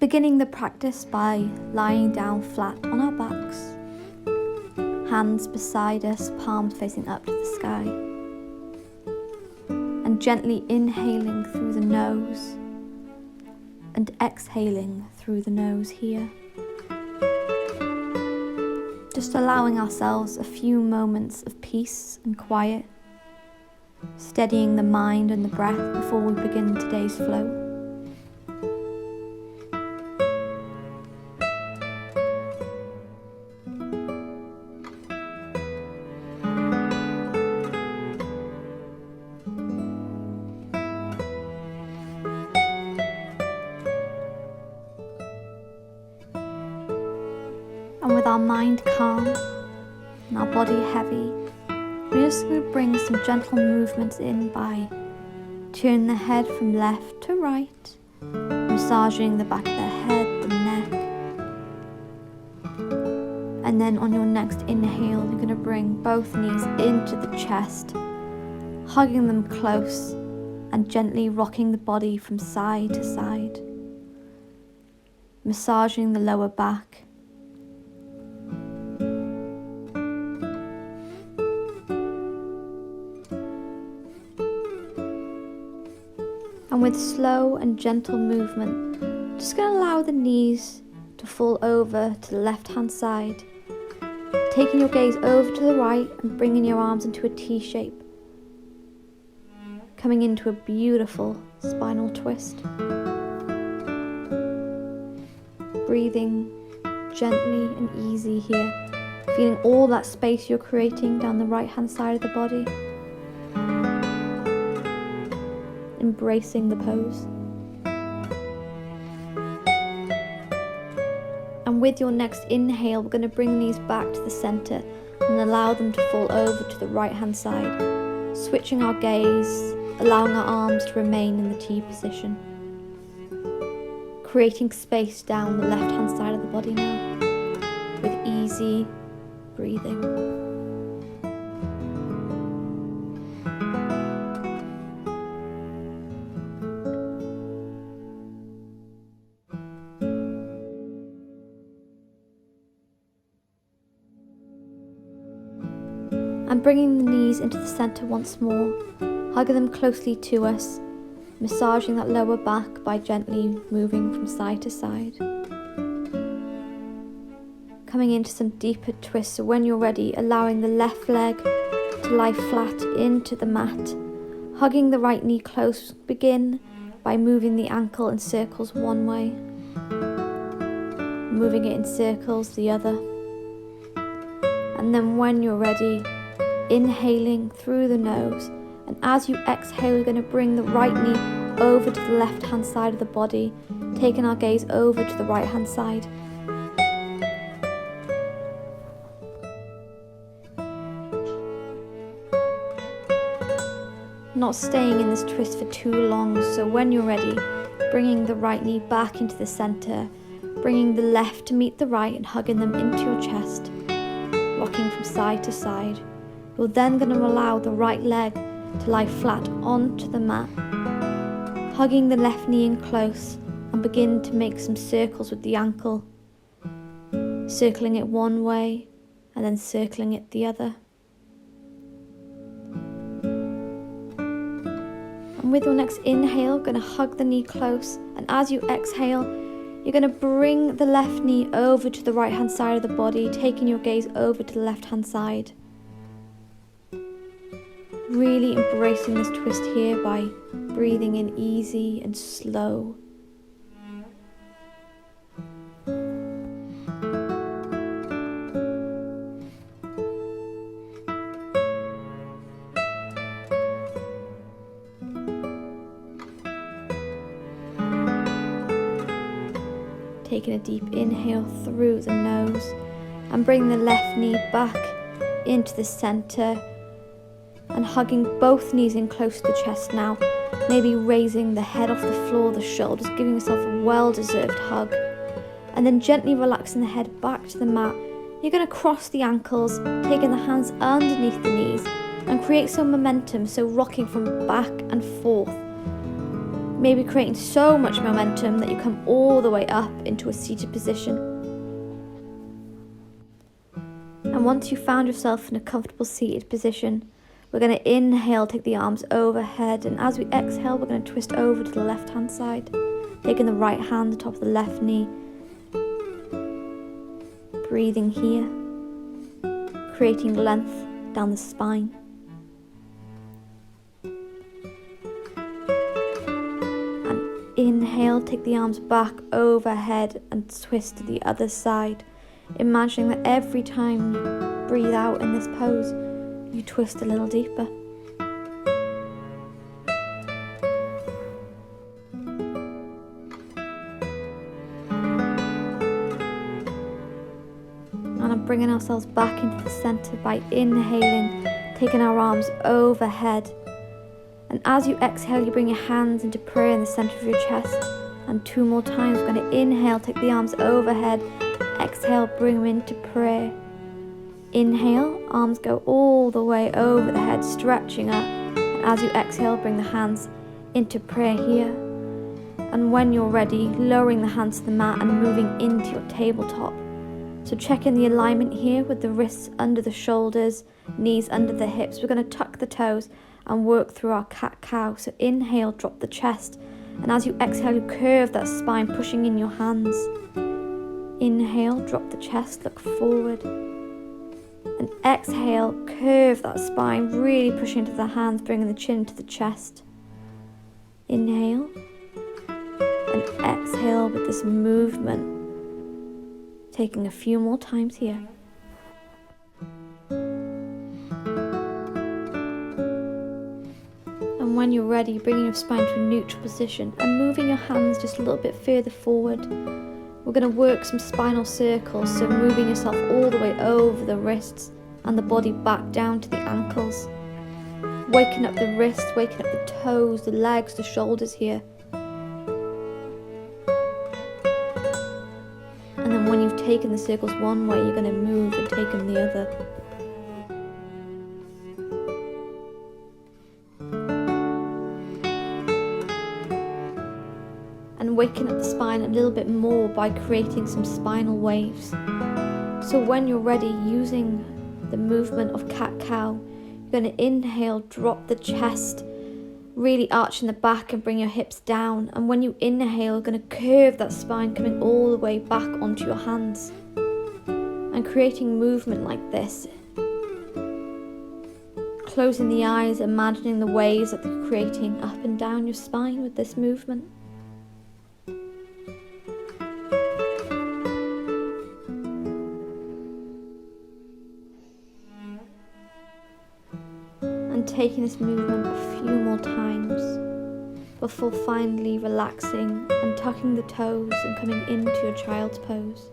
Beginning the practice by lying down flat on our backs, hands beside us, palms facing up to the sky, and gently inhaling through the nose and exhaling through the nose here. Just allowing ourselves a few moments of peace and quiet, steadying the mind and the breath before we begin today's flow. And with our mind calm and our body heavy, we're just going to bring some gentle movements in by turning the head from left to right, massaging the back of the head, the neck. And then on your next inhale, you're going to bring both knees into the chest, hugging them close and gently rocking the body from side to side, massaging the lower back. And with slow and gentle movement, just going to allow the knees to fall over to the left-hand side, taking your gaze over to the right and bringing your arms into a T shape, coming into a beautiful spinal twist. Breathing gently and easy here, feeling all that space you're creating down the right-hand side of the body. Embracing the pose. And with your next inhale, we're going to bring the knees back to the center and allow them to fall over to the right hand side, switching our gaze, allowing our arms to remain in the T position, creating space down the left hand side of the body now with easy breathing. And bringing the knees into the center once more, hugging them closely to us, massaging that lower back by gently moving from side to side. Coming into some deeper twists, so when you're ready, allowing the left leg to lie flat into the mat, hugging the right knee close. Begin by moving the ankle in circles one way, moving it in circles the other. And then when you're ready, inhaling through the nose, and as you exhale, you're going to bring the right knee over to the left hand side of the body, taking our gaze over to the right hand side. Not staying in this twist for too long, so when you're ready, bringing the right knee back into the center, bringing the left to meet the right and hugging them into your chest, rocking from side to side. You're then going to allow the right leg to lie flat onto the mat, hugging the left knee in close, and begin to make some circles with the ankle, circling it one way and then circling it the other. And with your next inhale, you're going to hug the knee close, and as you exhale, you're going to bring the left knee over to the right hand side of the body, taking your gaze over to the left hand side. Really embracing this twist here by breathing in easy and slow. Taking a deep inhale through the nose and bring the left knee back into the center, and hugging both knees in close to the chest now, maybe raising the head off the floor, the shoulders, giving yourself a well-deserved hug, and then gently relaxing the head back to the mat. You're going to cross the ankles, taking the hands underneath the knees and create some momentum, so rocking from back and forth, maybe creating so much momentum that you come all the way up into a seated position. And once you've found yourself in a comfortable seated position, we're going to inhale, take the arms overhead, and as we exhale, we're going to twist over to the left-hand side, taking the right hand on top of the left knee, breathing here, creating length down the spine. And inhale, take the arms back overhead and twist to the other side, imagining that every time you breathe out in this pose, you twist a little deeper. And I'm bringing ourselves back into the center by inhaling, taking our arms overhead. And as you exhale, you bring your hands into prayer in the center of your chest. And 2 more times, we're going to inhale, take the arms overhead. Exhale, bring them into prayer. Inhale, arms go all the way over the head, stretching up. And as you exhale, bring the hands into prayer here. And when you're ready, lowering the hands to the mat and moving into your tabletop. So checking the alignment here with the wrists under the shoulders, knees under the hips. We're going to tuck the toes and work through our cat-cow. So inhale, drop the chest. And as you exhale, you curve that spine, pushing in your hands. Inhale, drop the chest, look forward. And exhale, curve that spine, really pushing into the hands, bringing the chin to the chest. Inhale. And exhale with this movement. Taking a few more times here. And when you're ready, bringing your spine to a neutral position and moving your hands just a little bit further forward. We're going to work some spinal circles, so moving yourself all the way over the wrists and the body back down to the ankles. Waking up the wrists, waking up the toes, the legs, the shoulders here. And then when you've taken the circles one way, you're going to move and take them the other. And waking up the spine a little bit more by creating some spinal waves. So when you're ready, using the movement of cat-cow, you're going to inhale, drop the chest, really arching the back and bring your hips down. And when you inhale, you're going to curve that spine, coming all the way back onto your hands. And creating movement like this. Closing the eyes, imagining the waves that they're creating up and down your spine with this movement. And taking this movement a few more times before finally relaxing and tucking the toes and coming into your child's pose.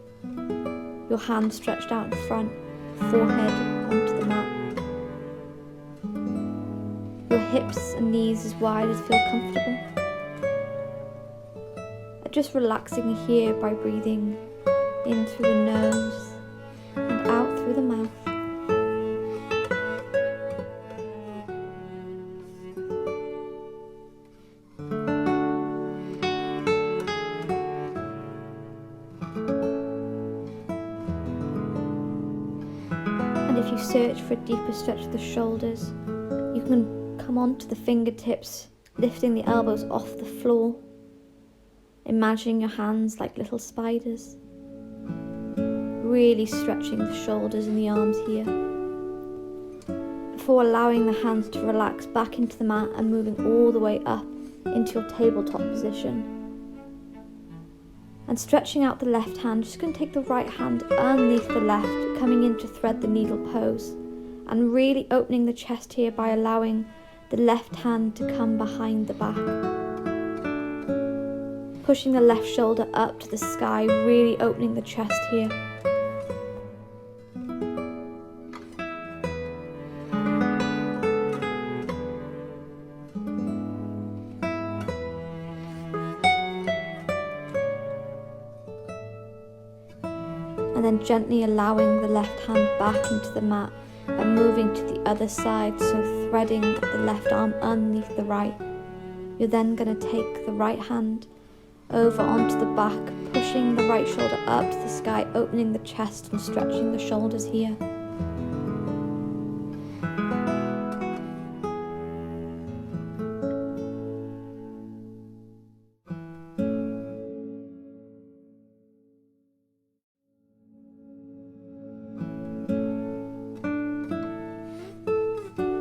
Your hands stretched out in front, forehead onto the mat. Your hips and knees as wide as feel comfortable. And just relaxing here by breathing in through the nose and out through the mouth. If you search for a deeper stretch of the shoulders, you can come onto the fingertips, lifting the elbows off the floor, imagining your hands like little spiders, really stretching the shoulders and the arms here, before allowing the hands to relax back into the mat and moving all the way up into your tabletop position. And stretching out the left hand, just going to take the right hand underneath the left, coming in to thread the needle pose, and really opening the chest here by allowing the left hand to come behind the back. Pushing the left shoulder up to the sky, really opening the chest here. And then gently allowing the left hand back into the mat and moving to the other side, so threading the left arm underneath the right, You're then going to take the right hand over onto the back, pushing the right shoulder up to the sky, opening the chest and stretching the shoulders here.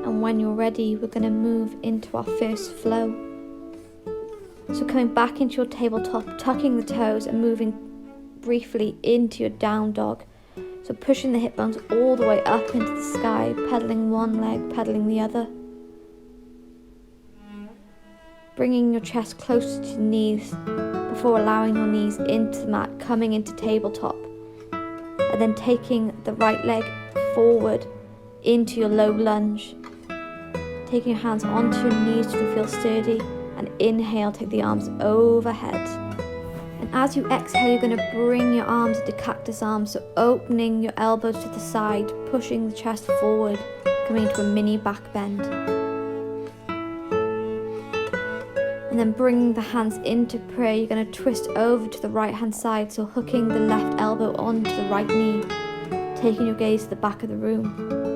And when you're ready, we're going to move into our first flow. So coming back into your tabletop, tucking the toes and moving briefly into your down dog. So pushing the hip bones all the way up into the sky, pedaling one leg, pedaling the other. Bringing your chest closer to your knees before allowing your knees into the mat, coming into tabletop. And then taking the right leg forward into your low lunge. Taking your hands onto your knees to feel sturdy. And inhale, take the arms overhead. And as you exhale, you're going to bring your arms into cactus arms, so opening your elbows to the side, pushing the chest forward, coming into a mini back bend. And then bringing the hands into prayer, you're going to twist over to the right hand side, so hooking the left elbow onto the right knee, taking your gaze to the back of the room.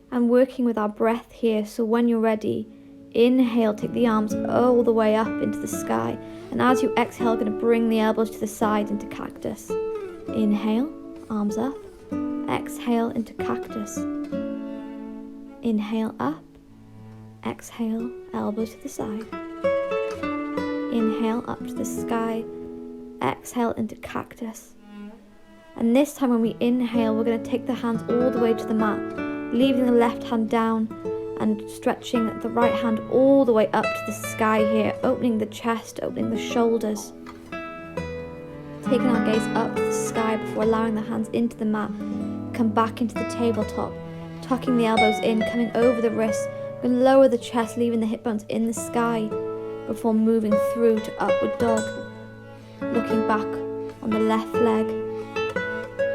And working with our breath here, so when you're ready, inhale, take the arms all the way up into the sky, and as you exhale, going to bring the elbows to the side into cactus. Inhale, arms up, exhale into cactus. Inhale up, exhale, elbows to the side. Inhale up to the sky, exhale into cactus. And this time when we inhale, we're going to take the hands all the way to the mat, leaving the left hand down and stretching the right hand all the way up to the sky here, opening the chest, opening the shoulders. Taking our gaze up to the sky before allowing the hands into the mat, come back into the tabletop, tucking the elbows in, coming over the wrists. We're going to lower the chest, leaving the hip bones in the sky before moving through to upward dog. Looking back on the left leg,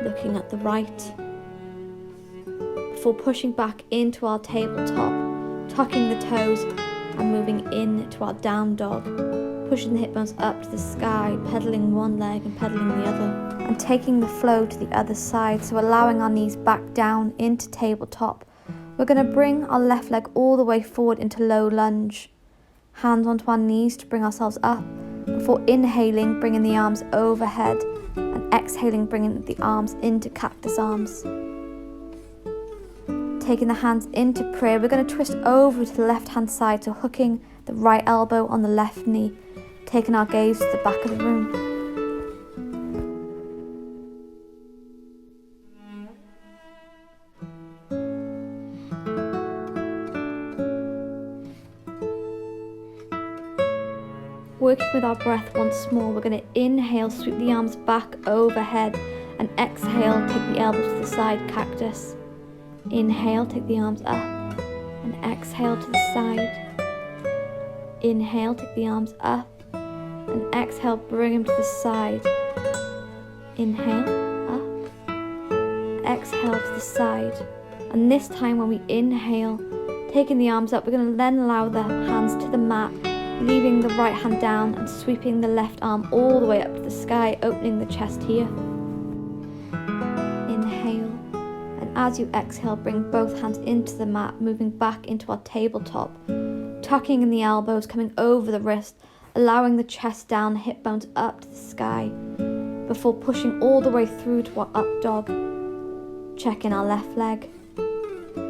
looking at the right, before pushing back into our tabletop, tucking the toes and moving into our down dog, pushing the hip bones up to the sky, pedaling one leg and pedaling the other, and taking the flow to the other side, so allowing our knees back down into tabletop. We're going to bring our left leg all the way forward into low lunge, hands onto our knees to bring ourselves up, before inhaling, bringing the arms overhead, and exhaling, bringing the arms into cactus arms. Taking the hands into prayer, we're going to twist over to the left hand side, so hooking the right elbow on the left knee, taking our gaze to the back of the room. Working with our breath once more, we're going to inhale, sweep the arms back overhead, and exhale, take the elbows to the side, cactus. Inhale, take the arms up, and exhale to the side. Inhale, take the arms up, and exhale, bring them to the side. Inhale, up, exhale to the side. And this time when we inhale, taking the arms up, we're going to then allow the hands to the mat, leaving the right hand down and sweeping the left arm all the way up to the sky, opening the chest here. Inhale. As you exhale, bring both hands into the mat, moving back into our tabletop, tucking in the elbows, coming over the wrist, allowing the chest down, hip bones up to the sky, before pushing all the way through to our up dog. Checking our left leg,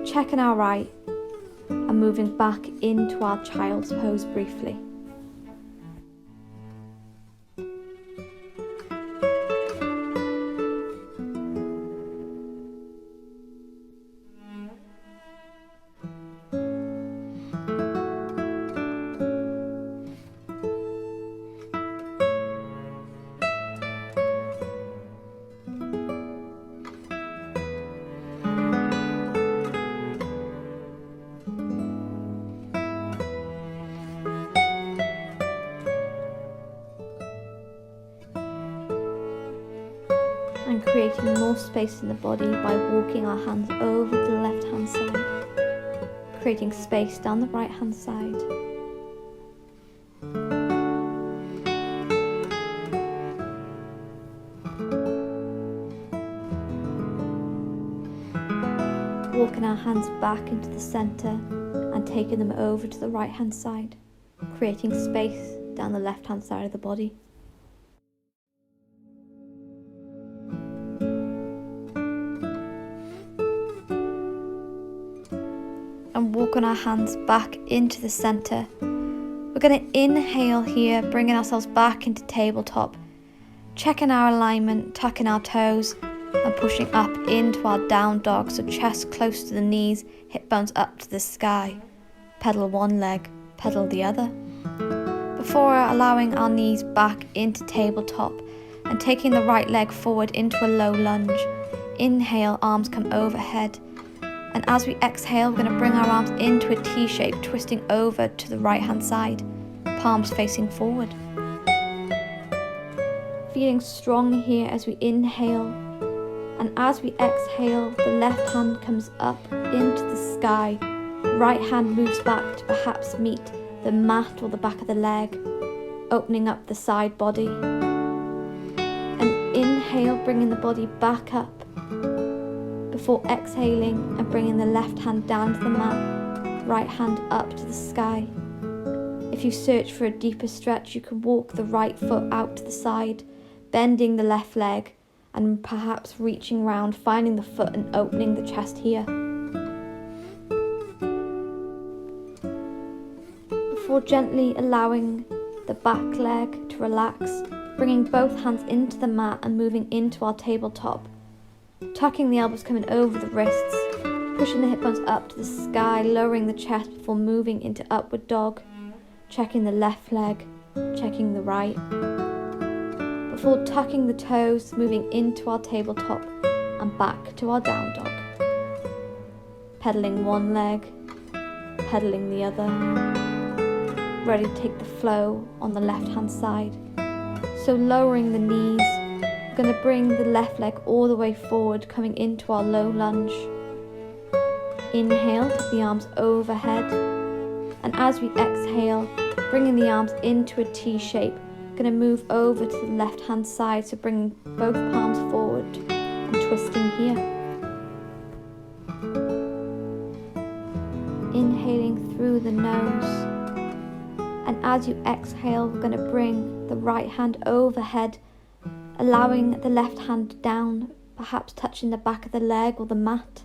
checking our right, and moving back into our child's pose briefly. more space in the body by walking our hands over to the left hand side, creating space down the right hand side. Walking our hands back into the center and taking them over to the right hand side, creating space down the left hand side of the body. And walking our hands back into the center. We're going to inhale here, bringing ourselves back into tabletop, checking our alignment, tucking our toes, and pushing up into our down dog, so chest close to the knees, hip bones up to the sky. Pedal one leg, pedal the other. Before allowing our knees back into tabletop and taking the right leg forward into a low lunge. Inhale, arms come overhead. And as we exhale, we're going to bring our arms into a T shape, twisting over to the right hand side, palms facing forward. Feeling strong here as we inhale, and as we exhale, the left hand comes up into the sky, right hand moves back to perhaps meet the mat or the back of the leg, opening up the side body. And inhale, bringing the body back up, before exhaling and bringing the left hand down to the mat, right hand up to the sky. If you search for a deeper stretch, you can walk the right foot out to the side, bending the left leg, and perhaps reaching round, finding the foot and opening the chest here. Before gently allowing the back leg to relax, bringing both hands into the mat and moving into our tabletop. Tucking the elbows coming over the wrists, pushing the hip bones up to the sky, lowering the chest before moving into upward dog, checking the left leg, checking the right. Before tucking the toes, moving into our tabletop and back to our down dog. Pedaling one leg, pedaling the other. Ready to take the flow on the left hand side. So lowering the knees, we're going to bring the left leg all the way forward, coming into our low lunge. Inhale, take the arms overhead. And as we exhale, bringing the arms into a T shape, going to move over to the left hand side, so bringing both palms forward and twisting here. Inhaling through the nose. And as you exhale, we're going to bring the right hand overhead, allowing the left hand down, perhaps touching the back of the leg or the mat,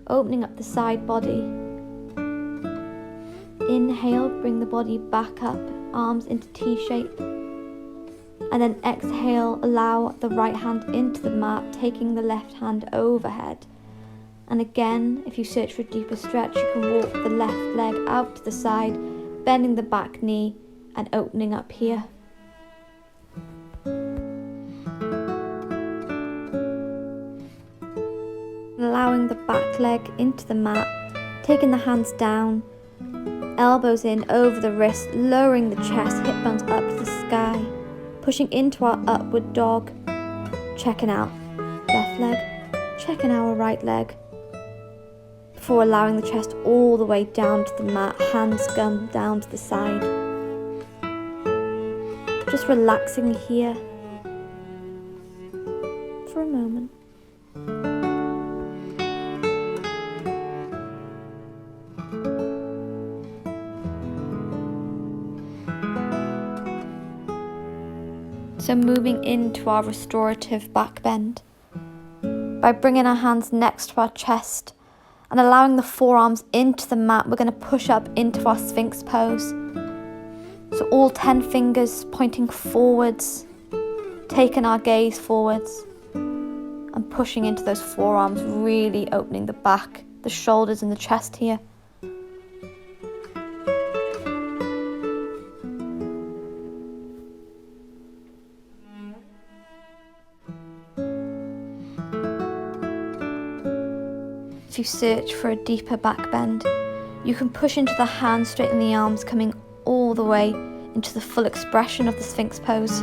opening up the side body. Inhale, bring the body back up, arms into T shape. And then exhale, allow the right hand into the mat, taking the left hand overhead. And again, if you search for a deeper stretch, you can walk the left leg out to the side, bending the back knee and opening up here. Allowing the back leg into the mat, taking the hands down, elbows in over the wrist, lowering the chest, hip bones up to the sky, pushing into our upward dog, checking out left leg, checking our right leg, before allowing the chest all the way down to the mat, hands come down to the side. Just relaxing here for a moment. So moving into our restorative back bend by bringing our hands next to our chest and allowing the forearms into the mat, we're going to push up into our Sphinx Pose. So all 10 fingers pointing forwards, taking our gaze forwards and pushing into those forearms, really opening the back, the shoulders and the chest here. If you search for a deeper back bend, you can push into the hands, straighten the arms, coming all the way into the full expression of the Sphinx Pose.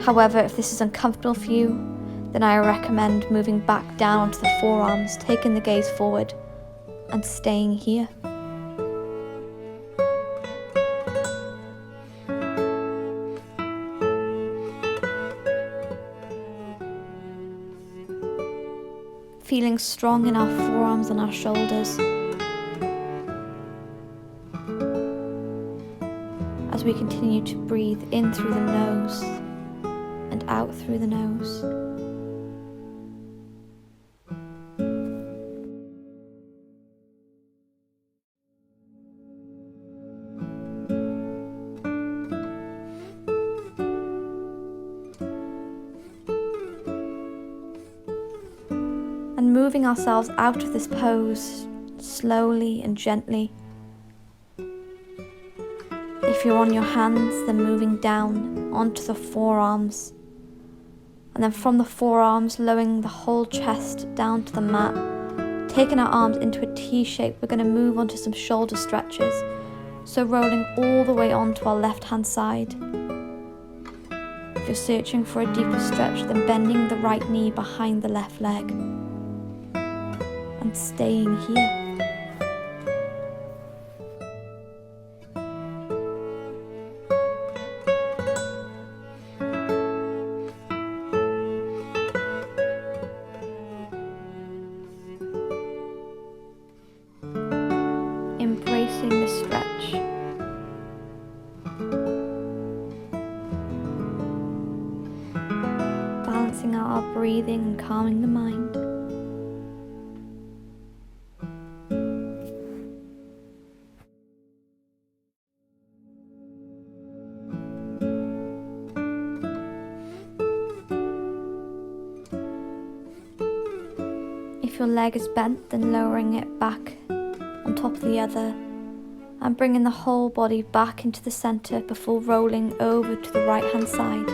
However, if this is uncomfortable for you, then I recommend moving back down onto the forearms, taking the gaze forward and staying here. Feeling strong in our forearms and our shoulders as we continue to breathe in through the nose and out through the nose. And moving ourselves out of this pose slowly and gently. If you're on your hands, then moving down onto the forearms. And then from the forearms, lowering the whole chest down to the mat. Taking our arms into a T shape, we're going to move onto some shoulder stretches. So rolling all the way onto our left hand side. If you're searching for a deeper stretch, then bending the right knee behind the left leg. And staying here. Embracing the stretch. Balancing out our breathing and calming the mind. If your leg is bent, then lowering it back on top of the other and bringing the whole body back into the center before rolling over to the right hand side.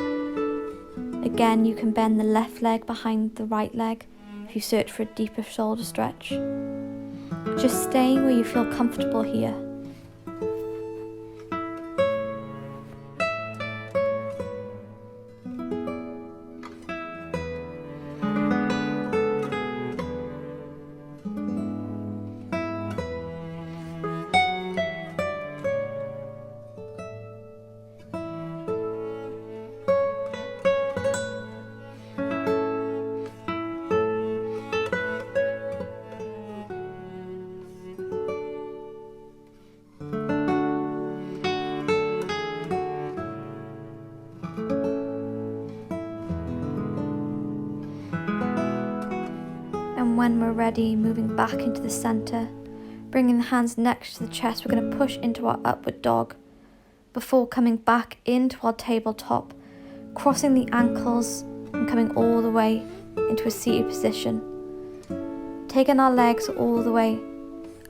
Again, you can bend the left leg behind the right leg if you search for a deeper shoulder stretch. Just staying where you feel comfortable here. And when we're ready, moving back into the center, bringing the hands next to the chest, we're going to push into our upward dog before coming back into our tabletop, crossing the ankles and coming all the way into a seated position. Taking our legs all the way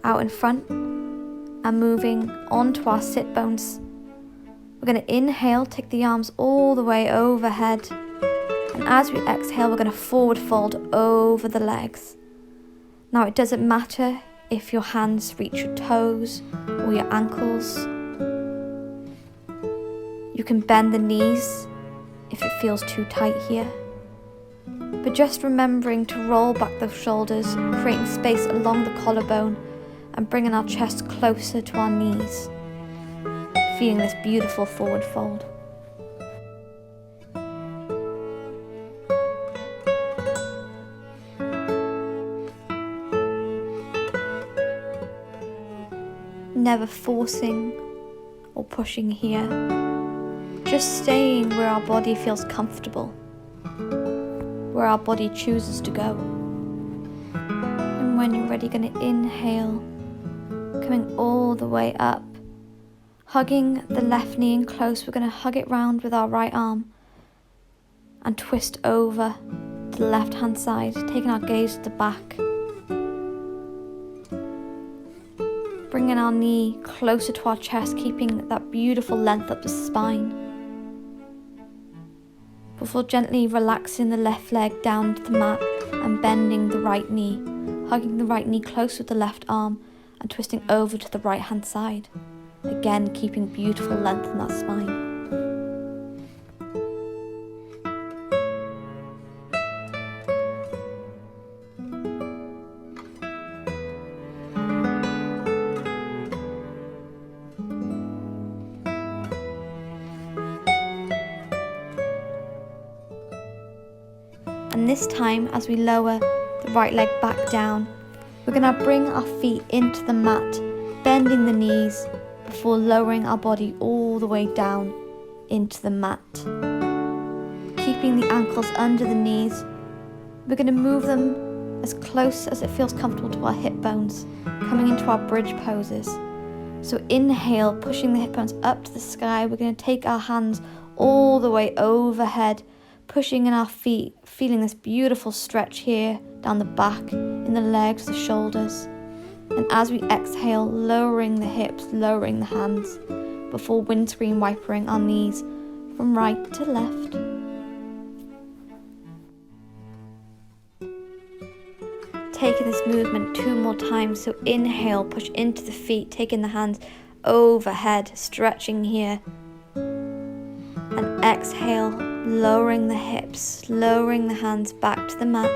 out in front and moving onto our sit bones. We're going to inhale, take the arms all the way overhead. And as we exhale, we're going to forward fold over the legs. Now it doesn't matter if your hands reach your toes or your ankles. You can bend the knees if it feels too tight here. But just remembering to roll back the shoulders, creating space along the collarbone and bringing our chest closer to our knees. Feeling this beautiful forward fold. Never forcing or pushing here, just staying where our body feels comfortable, where our body chooses to go. And when you're ready, going to inhale, coming all the way up, hugging the left knee in close. We're going to hug it round with our right arm and twist over to the left hand side, taking our gaze to the back. Bringing our knee closer to our chest, keeping that beautiful length up the spine. Before gently relaxing the left leg down to the mat and bending the right knee, hugging the right knee close with the left arm and twisting over to the right hand side. Again, keeping beautiful length in that spine. And this time, as we lower the right leg back down, we're going to bring our feet into the mat, bending the knees before lowering our body all the way down into the mat. Keeping the ankles under the knees, we're going to move them as close as it feels comfortable to our hip bones, coming into our bridge poses. So inhale, pushing the hip bones up to the sky. We're going to take our hands all the way overhead, pushing in our feet, feeling this beautiful stretch here down the back, in the legs, the shoulders. And as we exhale, lowering the hips, lowering the hands, before windscreen wipering our knees from right to left. Taking this movement 2 more times. So inhale, push into the feet, taking the hands overhead, stretching here. And exhale, lowering the hips, lowering the hands back to the mat,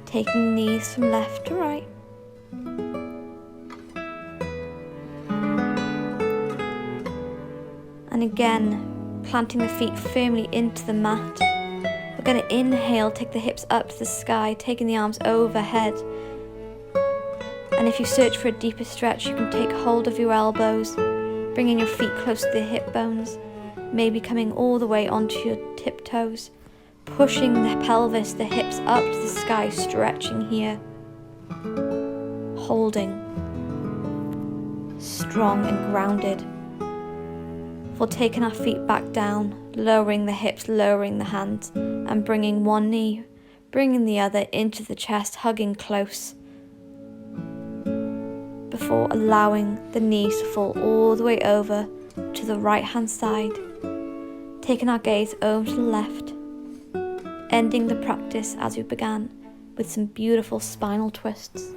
taking the knees from left to right. And again, planting the feet firmly into the mat. We're going to inhale, take the hips up to the sky, taking the arms overhead. And if you search for a deeper stretch, you can take hold of your elbows, bringing your feet close to the hip bones, maybe coming all the way onto your tiptoes, pushing the pelvis, the hips up to the sky, stretching here, holding, strong and grounded. We're taking our feet back down, lowering the hips, lowering the hands, and bringing one knee, bringing the other into the chest, hugging close, before allowing the knees to fall all the way over to the right hand side, taking our gaze over to the left, ending the practice as we began with some beautiful spinal twists.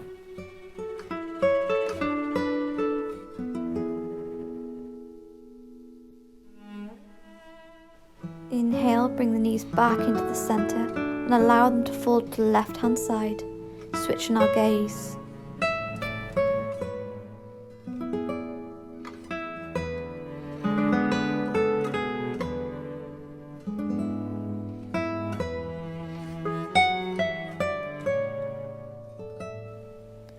Inhale, bring the knees back into the center and allow them to fall to the left hand side, switching our gaze.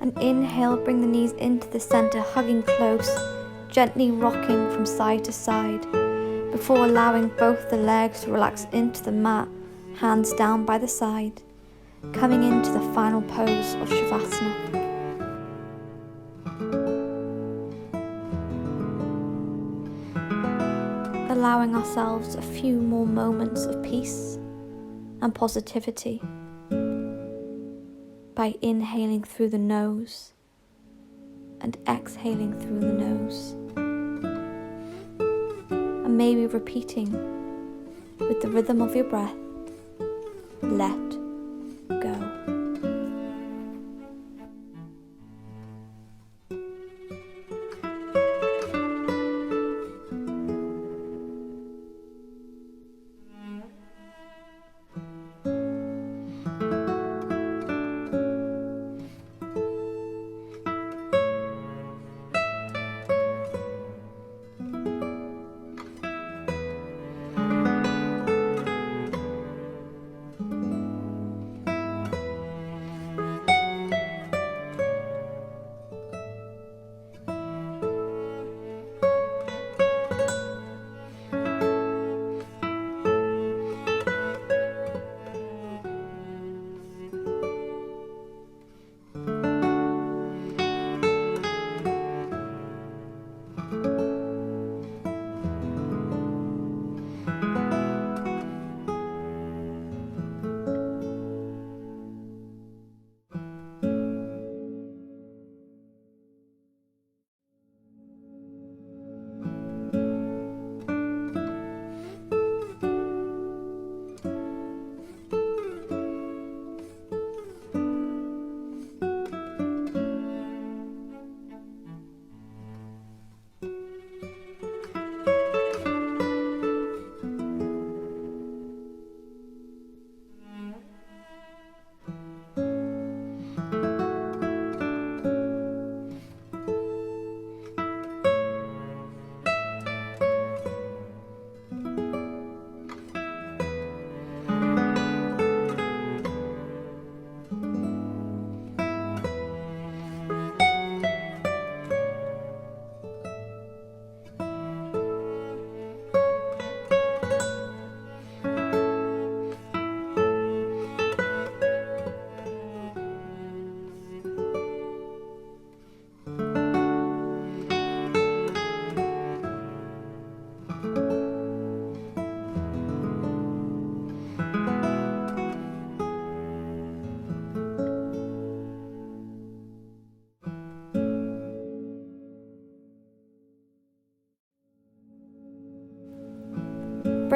And inhale, bring the knees into the center, hugging close, gently rocking from side to side, before allowing both the legs to relax into the mat, hands down by the side, coming into the final pose of Shavasana. Allowing ourselves a few more moments of peace and positivity by inhaling through the nose and exhaling through the nose. And maybe repeating with the rhythm of your breath, let go.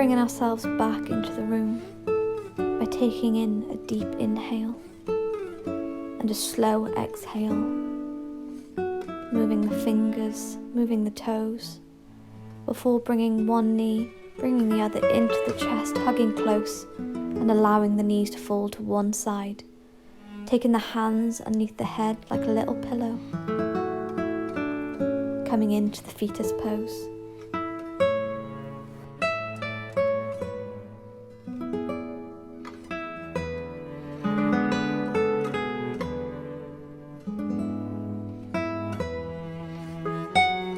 bringing ourselves back into the room by taking in a deep inhale and a slow exhale, moving the fingers, moving the toes, before bringing one knee, bringing the other into the chest, hugging close and allowing the knees to fall to one side, taking the hands underneath the head like a little pillow, coming into the fetus pose.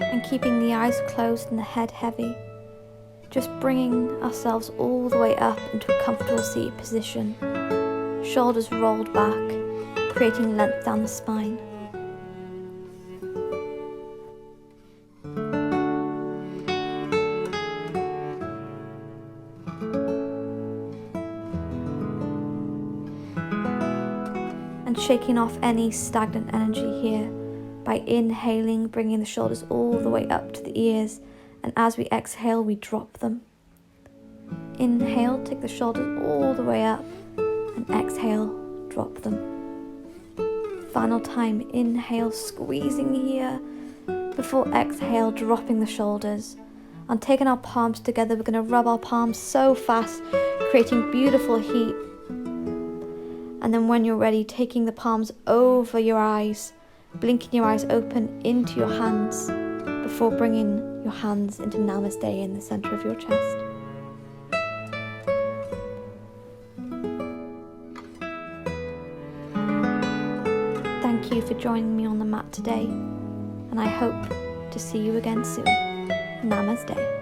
And keeping the eyes closed and the head heavy, just bringing ourselves all the way up into a comfortable seated position, shoulders rolled back, creating length down the spine. And shaking off any stagnant energy here by inhaling, bringing the shoulders all the way up to the ears, and as we exhale, we drop them. Inhale, take the shoulders all the way up, and exhale, drop them. Final time, inhale, squeezing here, before exhale, dropping the shoulders. And taking our palms together, we're going to rub our palms so fast, creating beautiful heat. And then when you're ready, taking the palms over your eyes, blinking your eyes open into your hands, before bringing your hands into Namaste in the center of your chest. Thank you for joining me on the mat today, and I hope to see you again soon. Namaste.